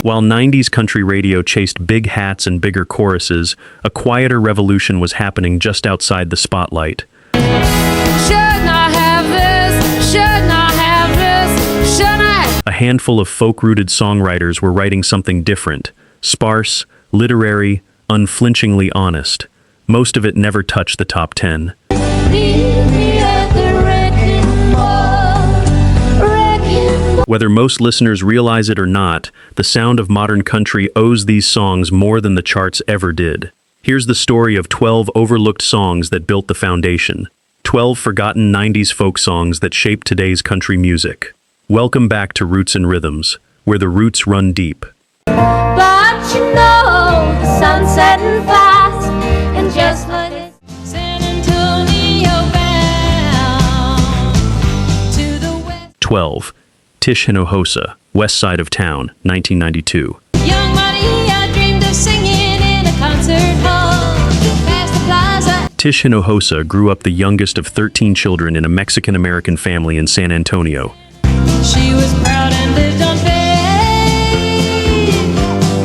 While 90s country radio chased big hats and bigger choruses, a quieter revolution was happening just outside the spotlight. Should not have this, should not have this, should not. A handful of folk-rooted songwriters were writing something different, sparse, literary, unflinchingly honest. Most of it never touched the top 10. Whether most listeners realize it or not, the sound of modern country owes these songs more than the charts ever did. Here's the story of 12 overlooked songs that built the foundation. 12 forgotten 90s folk songs that shaped today's country music. Welcome back to Roots and Rhythms, where the roots run deep. But you know, the sun's setting fast, and just like it's San Antonio bound to the west. 12. Tish Hinojosa, West Side of Town, 1992. Young Maria dreamed of singing in a concert hall past the plaza. Tish Hinojosa grew up the youngest of 13 children in a Mexican-American family in San Antonio. She was proud and lived on faith.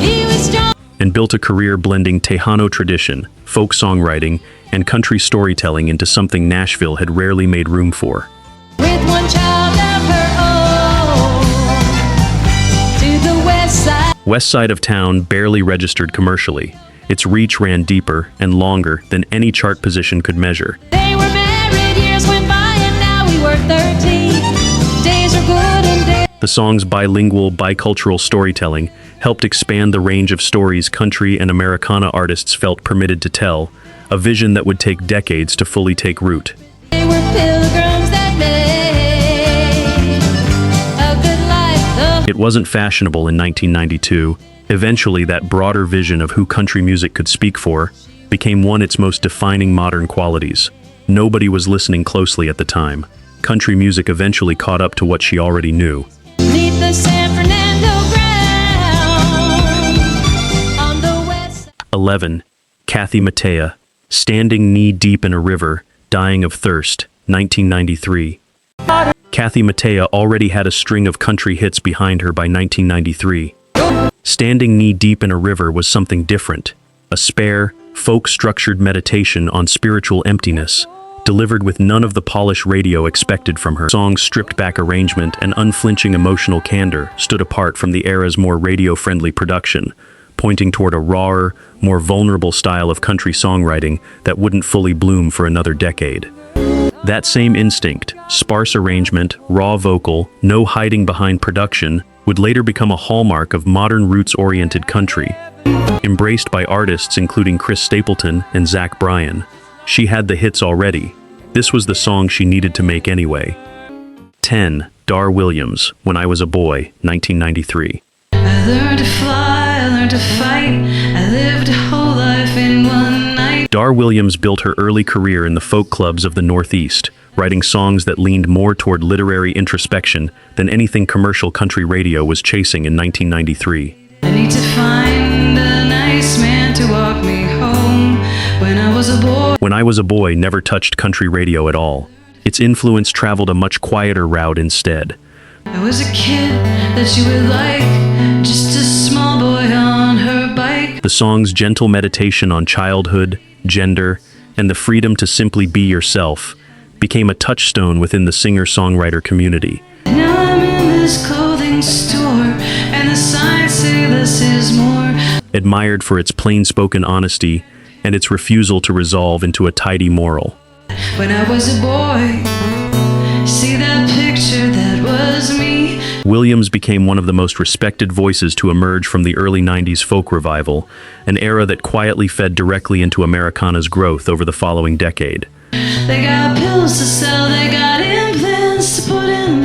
He was strong. And built a career blending Tejano tradition, folk songwriting, and country storytelling into something Nashville had rarely made room for. With one child of her own, to the west side. West Side of Town barely registered commercially. Its reach ran deeper and longer than any chart position could measure. They were married, years went by, and now we were 13. Days are good and days. The song's bilingual, bicultural storytelling helped expand the range of stories country and Americana artists felt permitted to tell, a vision that would take decades to fully take root. They were pilgrims that made a good life. It wasn't fashionable in 1992. Eventually, that broader vision of who country music could speak for became one of its most defining modern qualities. Nobody was listening closely at the time. Country music eventually caught up to what she already knew. Neath the San Fernando ground, on the west. 11. Kathy Mattea, Standing Knee Deep in a River, Dying of Thirst, 1993. Kathy Mattea already had a string of country hits behind her by 1993. Standing Knee Deep in a River was something different, a spare, folk-structured meditation on spiritual emptiness, delivered with none of the polished radio expected from her. Song's stripped-back arrangement and unflinching emotional candor stood apart from the era's more radio-friendly production, pointing toward a rawer, more vulnerable style of country songwriting that wouldn't fully bloom for another decade. That same instinct, sparse arrangement, raw vocal, no hiding behind production, would later become a hallmark of modern roots-oriented country. Embraced by artists including Chris Stapleton and Zach Bryan, she had the hits already. This was the song she needed to make anyway. 10. Dar Williams, When I Was a Boy, 1993. I learned to fly, I learned to fight, I lived a whole life in one night. Dar Williams built her early career in the folk clubs of the Northeast, writing songs that leaned more toward literary introspection than anything commercial country radio was chasing in 1993. I need to find a nice man to walk me home. When I was a boy. When I Was a Boy never touched country radio at all. Its influence traveled a much quieter route instead. I was a kid that you would like, just a small boy on her bike. The song's gentle meditation on childhood, gender, and the freedom to simply be yourself became a touchstone within the singer-songwriter community. Now I'm in this clothing store, and the signs say less is more. Admired for its plain-spoken honesty and its refusal to resolve into a tidy moral. When I was a boy, see that picture, that was me. Williams became one of the most respected voices to emerge from the early 90s folk revival, an era that quietly fed directly into Americana's growth over the following decade. They got pills to sell, they got implants to put in,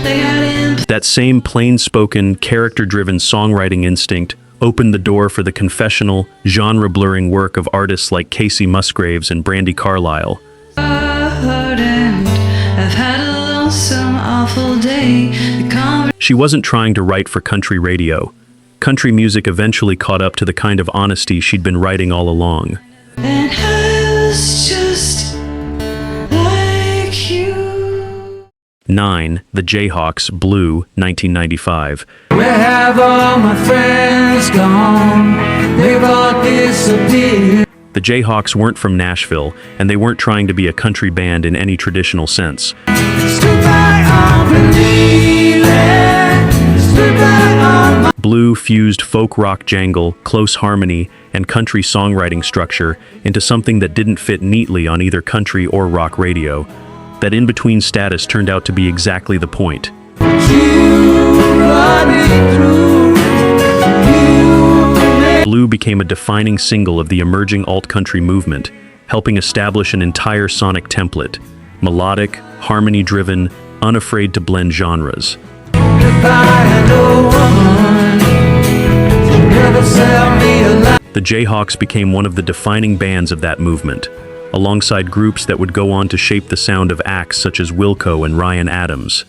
they got implants. That same plain-spoken, character-driven songwriting instinct opened the door for the confessional, genre-blurring work of artists like Kacey Musgraves and Brandi Carlile. And I've had a lonesome, awful day. She wasn't trying to write for country radio. Country music eventually caught up to the kind of honesty she'd been writing all along. And I was just like you. 9. The Jayhawks, Blue, 1995. Where have all my friends gone? They've all disappeared. The Jayhawks weren't from Nashville, and they weren't trying to be a country band in any traditional sense. Blue fused folk rock jangle, close harmony, and country songwriting structure into something that didn't fit neatly on either country or rock radio. That in-between status turned out to be exactly the point. Blue became a defining single of the emerging alt-country movement, helping establish an entire sonic template: melodic, harmony-driven, unafraid to blend genres. The Jayhawks became one of the defining bands of that movement, alongside groups that would go on to shape the sound of acts such as Wilco and Ryan Adams.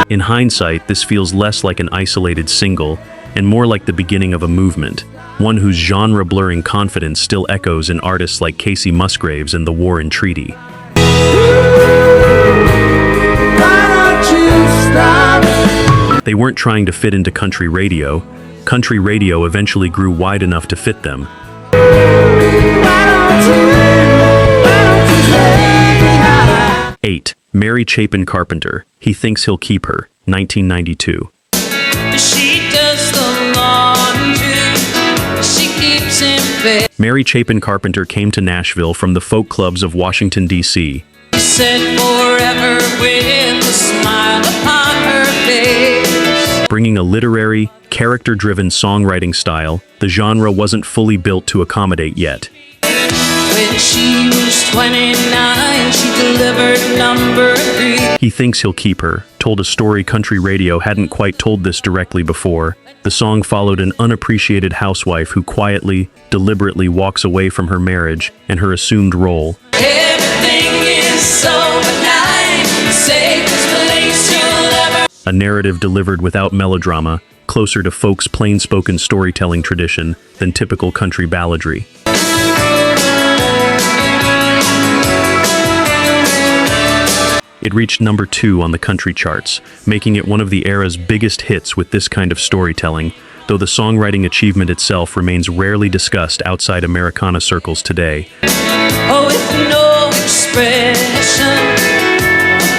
In hindsight, this feels less like an isolated single and more like the beginning of a movement, one whose genre-blurring confidence still echoes in artists like Kacey Musgraves and the War and Treaty. They weren't trying to fit into country radio. Country radio eventually grew wide enough to fit them. 8. Mary Chapin Carpenter, He Thinks He'll Keep Her, 1992. She does the laundry, she keeps him fed. Mary Chapin Carpenter came to Nashville from the folk clubs of Washington, D.C. She said forever with a smile upon her face. Bringing a literary, character-driven songwriting style, the genre wasn't fully built to accommodate yet. When she was 29, she delivered number 3. He Thinks He'll Keep Her told a story country radio hadn't quite told this directly before. The song followed an unappreciated housewife who quietly, deliberately walks away from her marriage and her assumed role. Everything is so benign, safest place you'll ever. A narrative delivered without melodrama, closer to folk's plain-spoken storytelling tradition than typical country balladry. It reached number 2 on the country charts, making it one of the era's biggest hits with this kind of storytelling, though the songwriting achievement itself remains rarely discussed outside Americana circles today. Oh, with no expression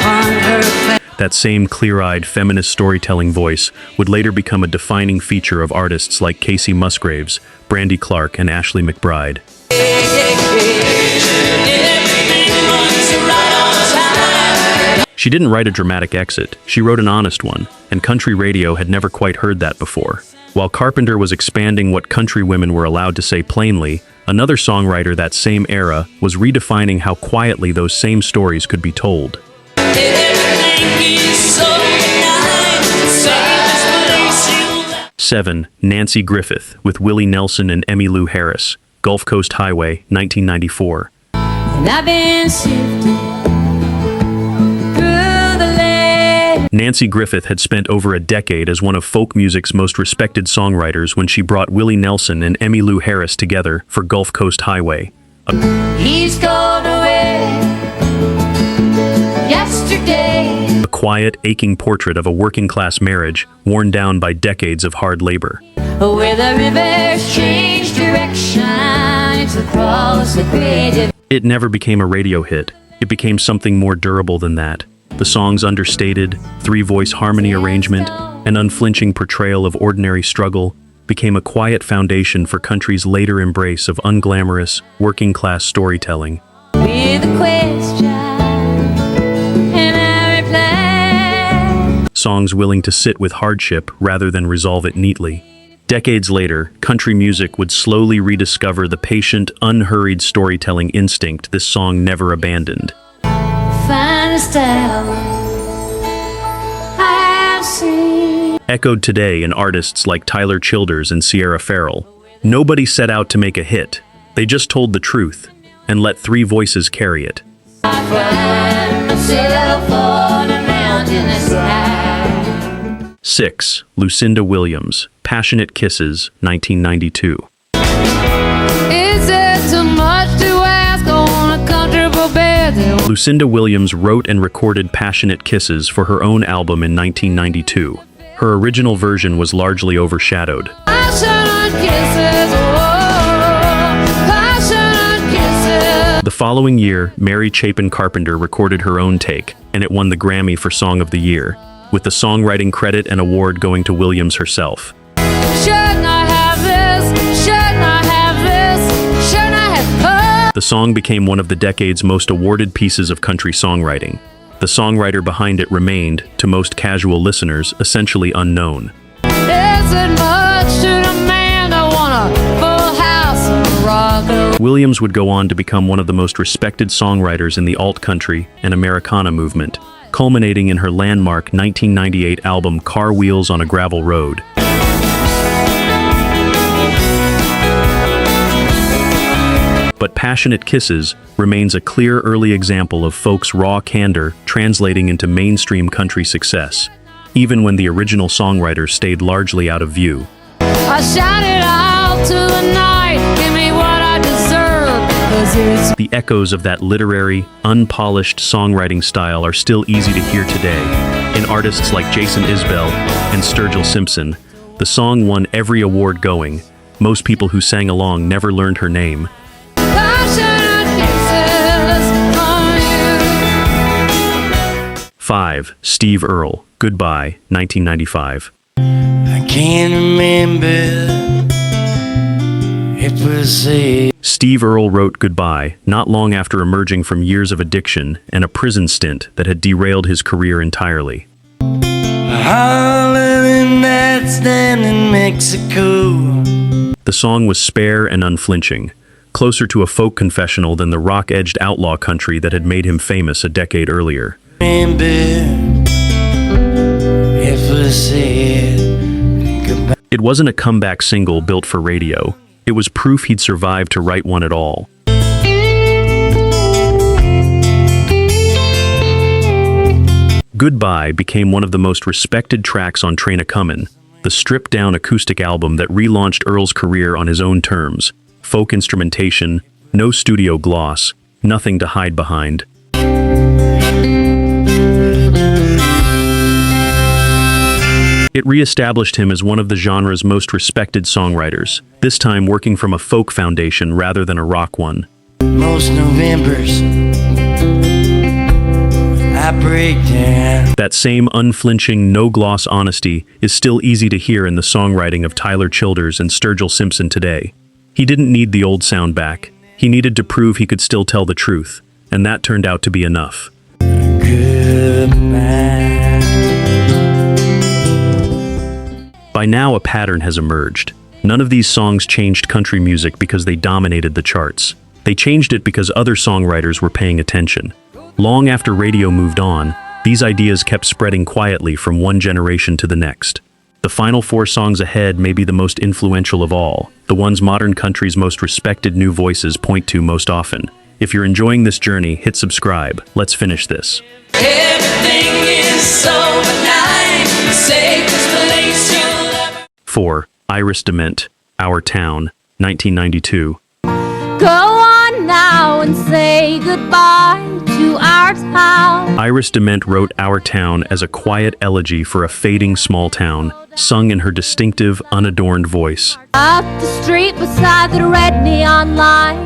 upon her face. That same clear-eyed feminist storytelling voice would later become a defining feature of artists like Kacey Musgraves, Brandy Clark, and Ashley McBryde. She didn't write a dramatic exit, she wrote an honest one, and country radio had never quite heard that before. While Carpenter was expanding what country women were allowed to say plainly, another songwriter that same era was redefining how quietly those same stories could be told. 7. Nancy Griffith with Willie Nelson and Emmylou Harris, Gulf Coast Highway, 1994. And I've been sifting through the land. Nancy Griffith had spent over a decade as one of folk music's most respected songwriters when she brought Willie Nelson and Emmylou Harris together for Gulf Coast Highway. He's gone away yesterday. A quiet, aching portrait of a working-class marriage worn down by decades of hard labor. Where the rivers change direction, it's across the great. It never became a radio hit. It became something more durable than that. The song's understated, three-voice harmony arrangement, and unflinching portrayal of ordinary struggle became a quiet foundation for country's later embrace of unglamorous, working-class storytelling. With a question and a reply. Songs willing to sit with hardship rather than resolve it neatly. Decades later, country music would slowly rediscover the patient, unhurried storytelling instinct this song never abandoned. Finest style I have seen. Echoed today in artists like Tyler Childers and Sierra Farrell. Nobody set out to make a hit. They just told the truth and let three voices carry it. I find myself on a mountain aside. 6. Lucinda Williams, Passionate Kisses, 1992. Is it too much to ask? Oh, Lucinda Williams wrote and recorded Passionate Kisses for her own album in 1992. Her original version was largely overshadowed. Passionate kisses, oh, passionate kisses. The following year, Mary Chapin Carpenter recorded her own take, and it won the Grammy for Song of the Year, with the songwriting credit and award going to Williams herself. Shouldn't I have this? Shouldn't I have this? Shouldn't I have her? The song became one of the decade's most awarded pieces of country songwriting. The songwriter behind it remained, to most casual listeners, essentially unknown. Is it much to the man to want a full house and rock and roll? Williams would go on to become one of the most respected songwriters in the alt-country and Americana movement, culminating in her landmark 1998 album Car Wheels on a Gravel Road. But Passionate Kisses remains a clear early example of folks' raw candor translating into mainstream country success, even when the original songwriter stayed largely out of view. I shouted out to the night, give me what I deserve, 'cause it's The echoes of that literary, unpolished songwriting style are still easy to hear today. In artists like Jason Isbell and Sturgill Simpson, the song won every award going. Most people who sang along never learned her name. passionate kisses from you. 5. Steve Earle, Goodbye, 1995. I can't remember if we said Steve Earle wrote Goodbye not long after emerging from years of addiction and a prison stint that had derailed his career entirely. hollering that stand in Mexico. The song was spare and unflinching, closer to a folk confessional than the rock-edged outlaw country that had made him famous a decade earlier. Remember if we said goodbye. It wasn't a comeback single built for radio. It was proof he'd survived to write one at all. Goodbye became one of the most respected tracks on Train a Comin', the stripped-down acoustic album that relaunched Earle's career on his own terms. Folk instrumentation, no studio gloss, nothing to hide behind. It re-established him as one of the genre's most respected songwriters, this time working from a folk foundation rather than a rock one. Most Novembers I break down. That same unflinching, no-gloss honesty is still easy to hear in the songwriting of Tyler Childers and Sturgill Simpson today. He didn't need the old sound back. He needed to prove he could still tell the truth, and that turned out to be enough. Goodbye. By now, a pattern has emerged. None of these songs changed country music because they dominated the charts. They changed it because other songwriters were paying attention. Long after radio moved on, these ideas kept spreading quietly from one generation to the next. The final 4 songs ahead may be the most influential of all, the ones modern country's most respected new voices point to most often. If you're enjoying this journey, hit subscribe. Let's finish this. Everything is so benign, the safest place you'll ever. 4. Iris DeMent, Our Town, 1992. Go on now and say goodbye to our town. Iris DeMent wrote Our Town as a quiet elegy for a fading small town, sung in her distinctive, unadorned voice. Up the street beside the red neon light,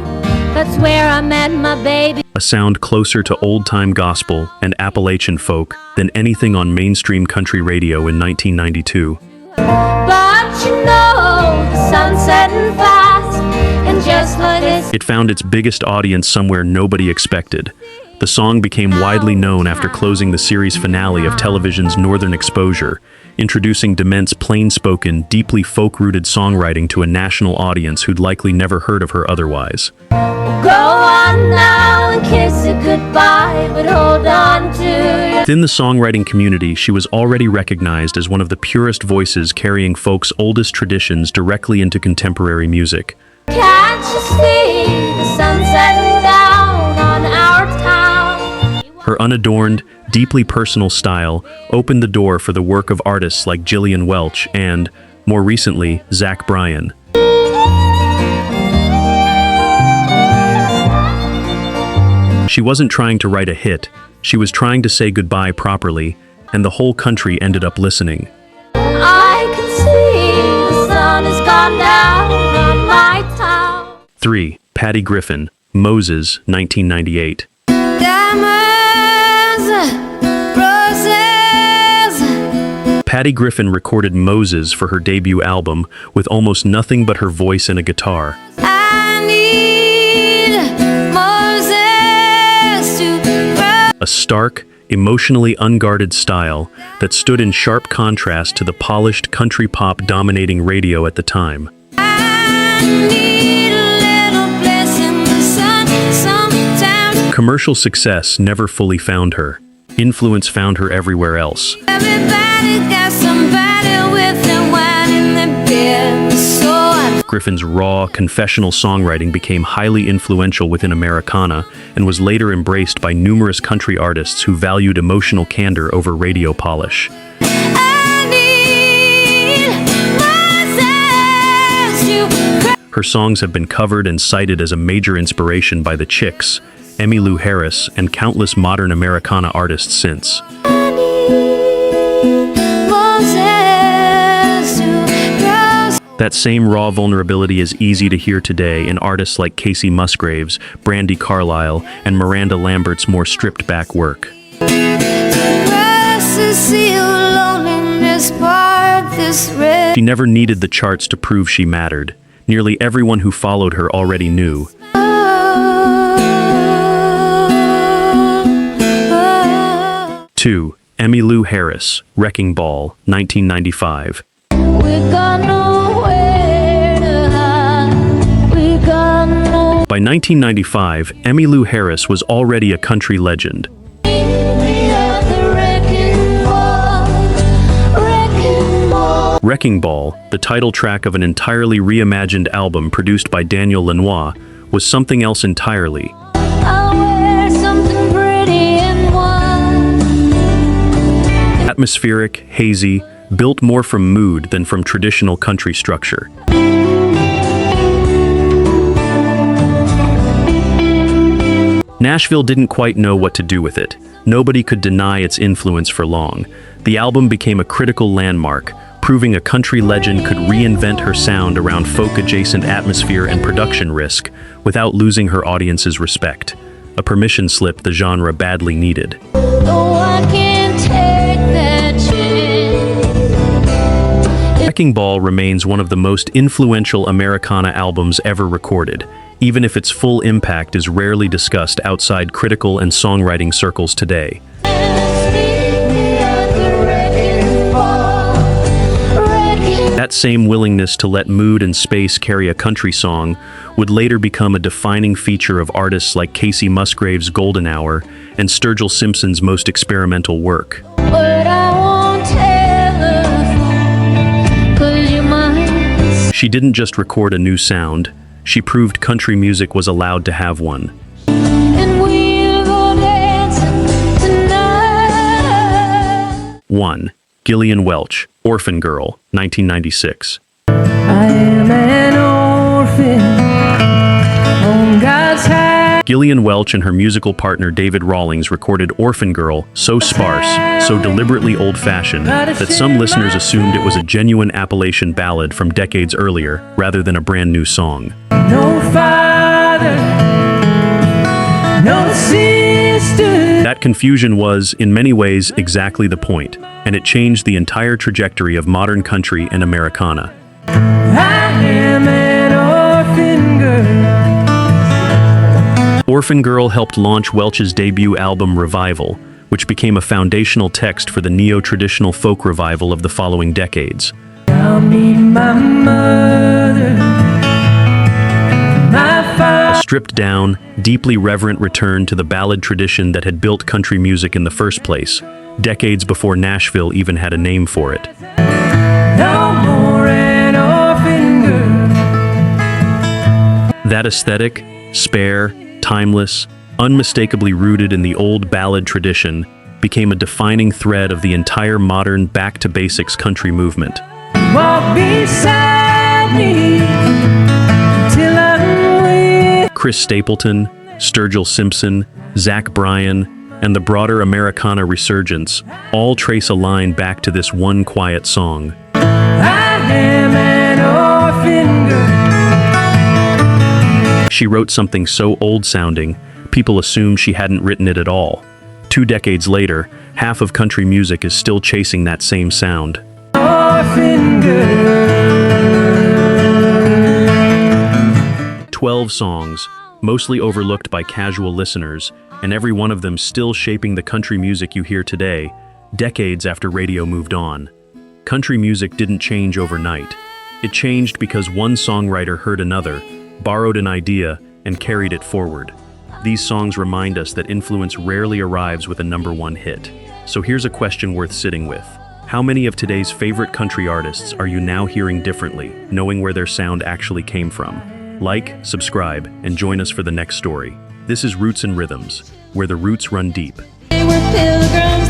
that's where I met my baby. A sound closer to old-time gospel and Appalachian folk than anything on mainstream country radio in 1992. But you know, the sun's setting fast, and just like this. It found its biggest audience somewhere nobody expected. The song became widely known after closing the series finale of television's Northern Exposure, introducing DeMent's plain-spoken, deeply folk-rooted songwriting to a national audience who'd likely never heard of her otherwise. Go on now and kiss it goodbye, but hold on to your. Within the songwriting community, she was already recognized as one of the purest voices carrying folk's oldest traditions directly into contemporary music. Can't you see the sun setting down on our town? Her unadorned, deeply personal style opened the door for the work of artists like Gillian Welch and, more recently, Zach Bryan. She wasn't trying to write a hit, she was trying to say goodbye properly, and the whole country ended up listening. I can see the sun has gone down on my town. 3. Patty Griffin, Moses, 1998. Diamonds, roses. Patty Griffin recorded Moses for her debut album with almost nothing but her voice and a guitar. I need Moses to grow. A stark, emotionally unguarded style that stood in sharp contrast to the polished country pop dominating radio at the time. I need a little place in the sun sometimes. Commercial success never fully found her. Influence found her everywhere else. Everybody got somebody with them wine in their bed. So I Griffin's raw, confessional songwriting became highly influential within Americana and was later embraced by numerous country artists who valued emotional candor over radio polish. need Moses to grow. Her songs have been covered and cited as a major inspiration by the Chicks, Emmylou Harris, and countless modern Americana artists since. I need Moses to grow. That same raw vulnerability is easy to hear today in artists like Kacey Musgraves, Brandi Carlile, and Miranda Lambert's more stripped-back work. She never needed the charts to prove she mattered. Nearly everyone who followed her already knew. 2. Emmylou Harris, Wrecking Ball, 1995. By 1995, Emmylou Harris was already a country legend. Wrecking Ball, the title track of an entirely reimagined album produced by Daniel Lanois, was something else entirely. Atmospheric, hazy, built more from mood than from traditional country structure. Nashville didn't quite know what to do with it. Nobody could deny its influence for long. The album became a critical landmark, proving a country legend could reinvent her sound around folk-adjacent atmosphere and production risk without losing her audience's respect. A permission slip the genre badly needed. Wrecking Ball remains one of the most influential Americana albums ever recorded, even if its full impact is rarely discussed outside critical and songwriting circles today. That same willingness to let mood and space carry a country song would later become a defining feature of artists like Kacey Musgraves' Golden Hour and Sturgill Simpson's most experimental work. She didn't just record a new sound, she proved country music was allowed to have one. 1. Gillian Welch, Orphan Girl, 1996. I am an orphan on God's high. Gillian Welch and her musical partner David Rawlings recorded Orphan Girl so sparse, so deliberately old-fashioned, that some listeners assumed it was a genuine Appalachian ballad from decades earlier, rather than a brand new song. No father, no sister. That confusion was, in many ways, exactly the point, and it changed the entire trajectory of modern country and Americana. I am an orphan girl. Orphan Girl helped launch Welch's debut album Revival, which became a foundational text for the neo-traditional folk revival of the following decades. I'll meet my mother, my father. A stripped-down, deeply reverent return to the ballad tradition that had built country music in the first place, decades before Nashville even had a name for it. No more an orphan girl. That aesthetic, spare, timeless, unmistakably rooted in the old ballad tradition, became a defining thread of the entire modern back-to-basics country movement. Walk beside me till I'm with. Chris Stapleton, Sturgill Simpson, Zach Bryan, and the broader Americana resurgence all trace a line back to this one quiet song. I am an orphan girl. She wrote something so old-sounding, people assumed she hadn't written it at all. 2 decades later, half of country music is still chasing that same sound. Orphan girl. 12 songs, mostly overlooked by casual listeners, and every one of them still shaping the country music you hear today, decades after radio moved on. Country music didn't change overnight. It changed because one songwriter heard another, borrowed an idea, and carried it forward. These songs remind us that influence rarely arrives with a #1 hit. So here's a question worth sitting with. How many of today's favorite country artists are you now hearing differently, knowing where their sound actually came from? Like, subscribe, and join us for the next story. This is Roots and Rhythms, where the roots run deep. They were pilgrims.